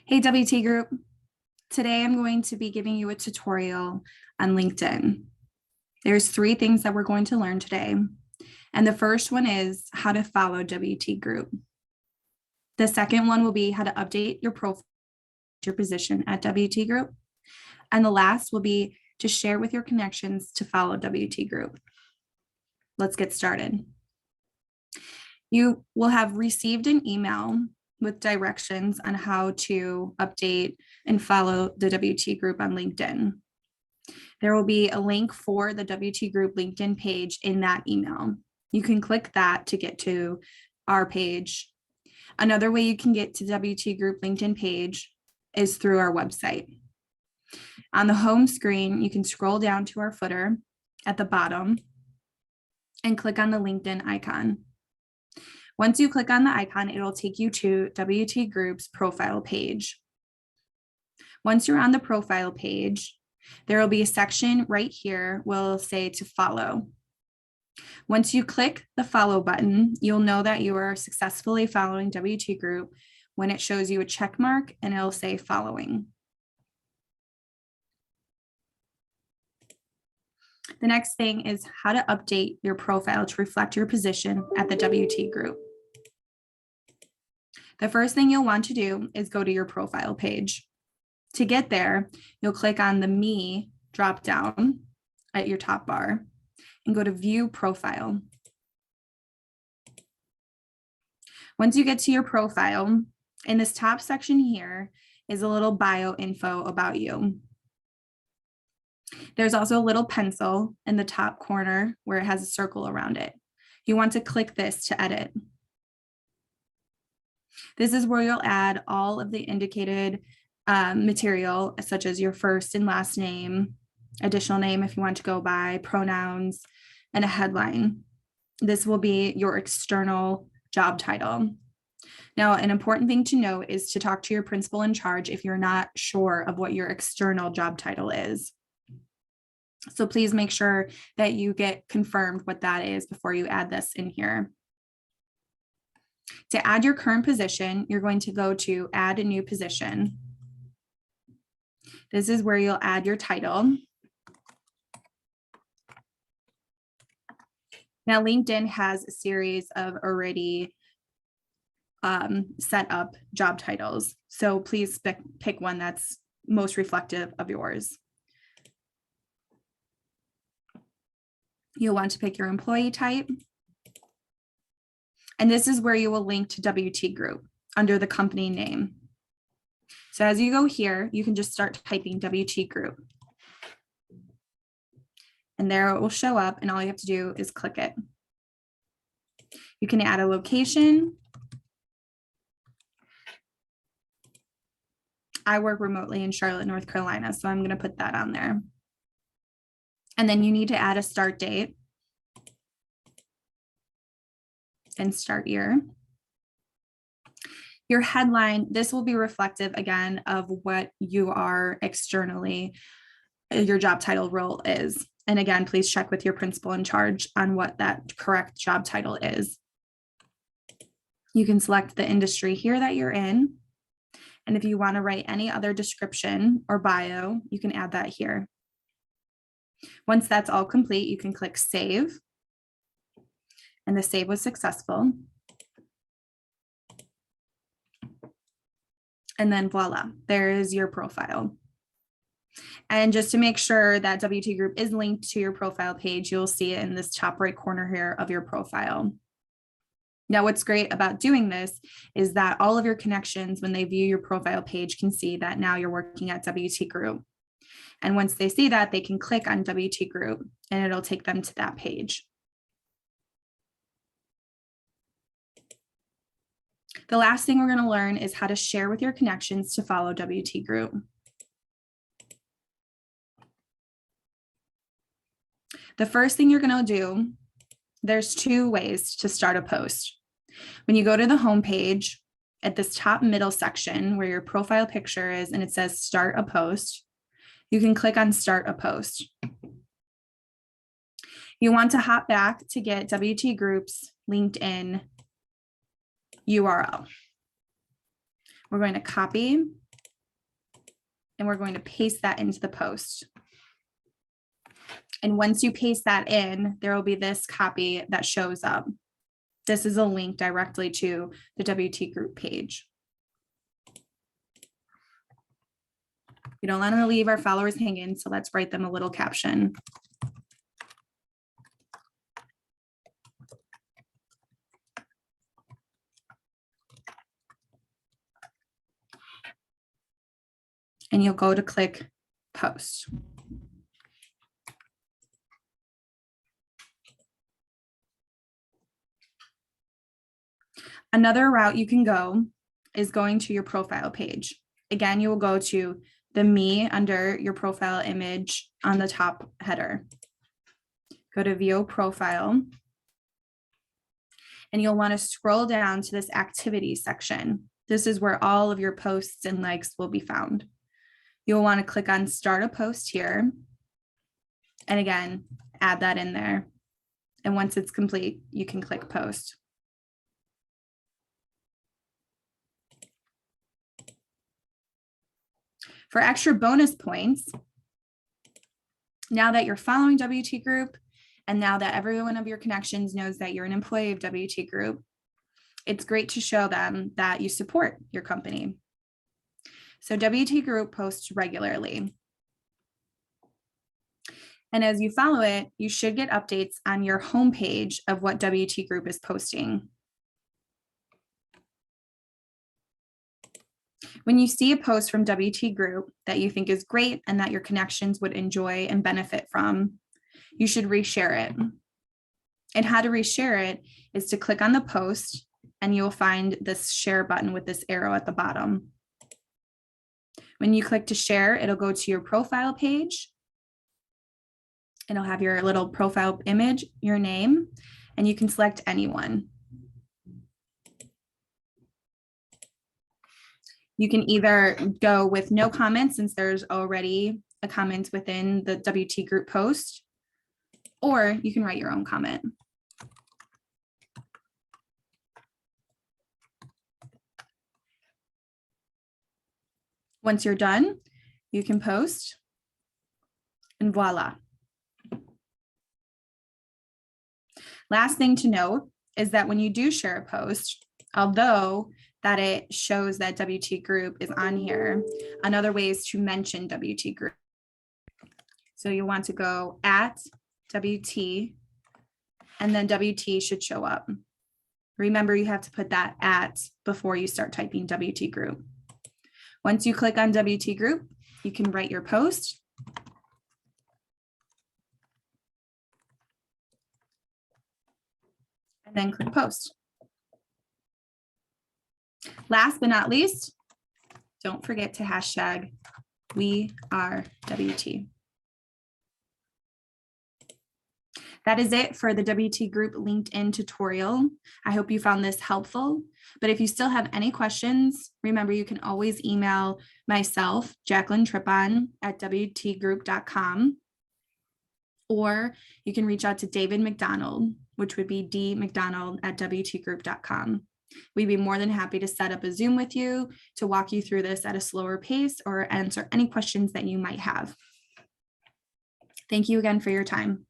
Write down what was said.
Hey WT Group, today I'm going to be giving you a tutorial on LinkedIn. There's three things that we're going to learn today. And the first one is how to follow WT Group. The second one will be how to update your profile, your position at WT Group. And the last will be to share with your connections to follow WT Group. Let's get started. You will have received an email with directions on how to update and follow the WT Group on LinkedIn. There will be a link for the WT Group LinkedIn page in that email. You can click that to get to our page. Another way you can get to WT Group LinkedIn page is through our website. On the home screen, you can scroll down to our footer at the bottom and click on the LinkedIn icon. Once you click on the icon, it'll take you to WT Group's profile page. Once you're on the profile page, there will be a section right here will say to follow. Once you click the follow button, you'll know that you are successfully following WT Group when it shows you a check mark and it'll say following. The next thing is how to update your profile to reflect your position at the WT Group. The first thing you'll want to do is go to your profile page. To get there, you'll click on the Me drop down at your top bar and go to View Profile. Once you get to your profile, in this top section here is a little bio info about you. There's also a little pencil in the top corner where it has a circle around it. You want to click this to edit. This is where you'll add all of the indicated material, such as your first and last name, additional name if you want to go by, pronouns, and a headline. This will be your external job title. Now, an important thing to note is to talk to your principal in charge if you're not sure of what your external job title is. So please make sure that you get confirmed what that is before you add this in here. To add your current position, you're going to go to Add a New Position. This is where you'll add your title. Now, LinkedIn has a series of already set up job titles. So please pick one that's most reflective of yours. You'll want to pick your employee type. And this is where you will link to WT Group under the company name. So as you go here, you can just start typing WT Group. And there it will show up, and all you have to do is click it. You can add a location. I work remotely in Charlotte, North Carolina, so I'm going to put that on there. And then you need to add a start date and start year. Your headline, this will be reflective again of what you are externally, your job title role is. And again, please check with your principal in charge on what that correct job title is. You can select the industry here that you're in. And if you want to write any other description or bio, you can add that here. Once that's all complete, you can click Save. And the save was successful. And then voila, there is your profile. And just to make sure that WT Group is linked to your profile page, you'll see it in this top right corner here of your profile. Now, what's great about doing this is that all of your connections, when they view your profile page, can see that now you're working at WT Group. And once they see that, they can click on WT Group and it'll take them to that page. The last thing we're going to learn is how to share with your connections to follow WT Group. The first thing you're going to do, there's two ways to start a post. When you go to the home page, at this top middle section where your profile picture is and it says start a post, you can click on start a post. You want to hop back to get WT Group's LinkedIn URL. We're going to copy and we're going to paste that into the post. And once you paste that in, there will be this copy that shows up. This is a link directly to the WT group page. We don't want to leave our followers hanging, so let's write them a little caption. And you'll go to click post. Another route you can go is going to your profile page. Again, you will go to the me under your profile image on the top header. Go to view profile. And you'll want to scroll down to this activity section. This is where all of your posts and likes will be found. You'll want to click on start a post here. And again, add that in there. And once it's complete, you can click post. For extra bonus points, now that you're following WT Group, and now that every one of your connections knows that you're an employee of WT Group, it's great to show them that you support your company. So WT Group posts regularly. And as you follow it, you should get updates on your homepage of what WT Group is posting. When you see a post from WT Group that you think is great and that your connections would enjoy and benefit from, you should reshare it. And how to reshare it is to click on the post and you'll find this share button with this arrow at the bottom. When you click to share, it'll go to your profile page. It'll have your little profile image, your name, and you can select anyone. You can either go with no comments since there's already a comment within the WT Group post, or you can write your own comment. Once you're done, you can post, and voila. Last thing to note is that when you do share a post, although that it shows that WT Group is on here, another way is to mention WT Group. So you want to go at WT, and then WT should show up. Remember, you have to put that at before you start typing WT Group. Once you click on WT Group, you can write your post. And then click post. Last but not least, don't forget to hashtag #WeAreWT. That is it for the WT Group LinkedIn tutorial. I hope you found this helpful, but if you still have any questions, remember you can always email myself, Jacqueline Trippon at WTgroup.com, or you can reach out to David McDonald, which would be dmcdonald at WTgroup.com. We'd be more than happy to set up a Zoom with you to walk you through this at a slower pace or answer any questions that you might have. Thank you again for your time.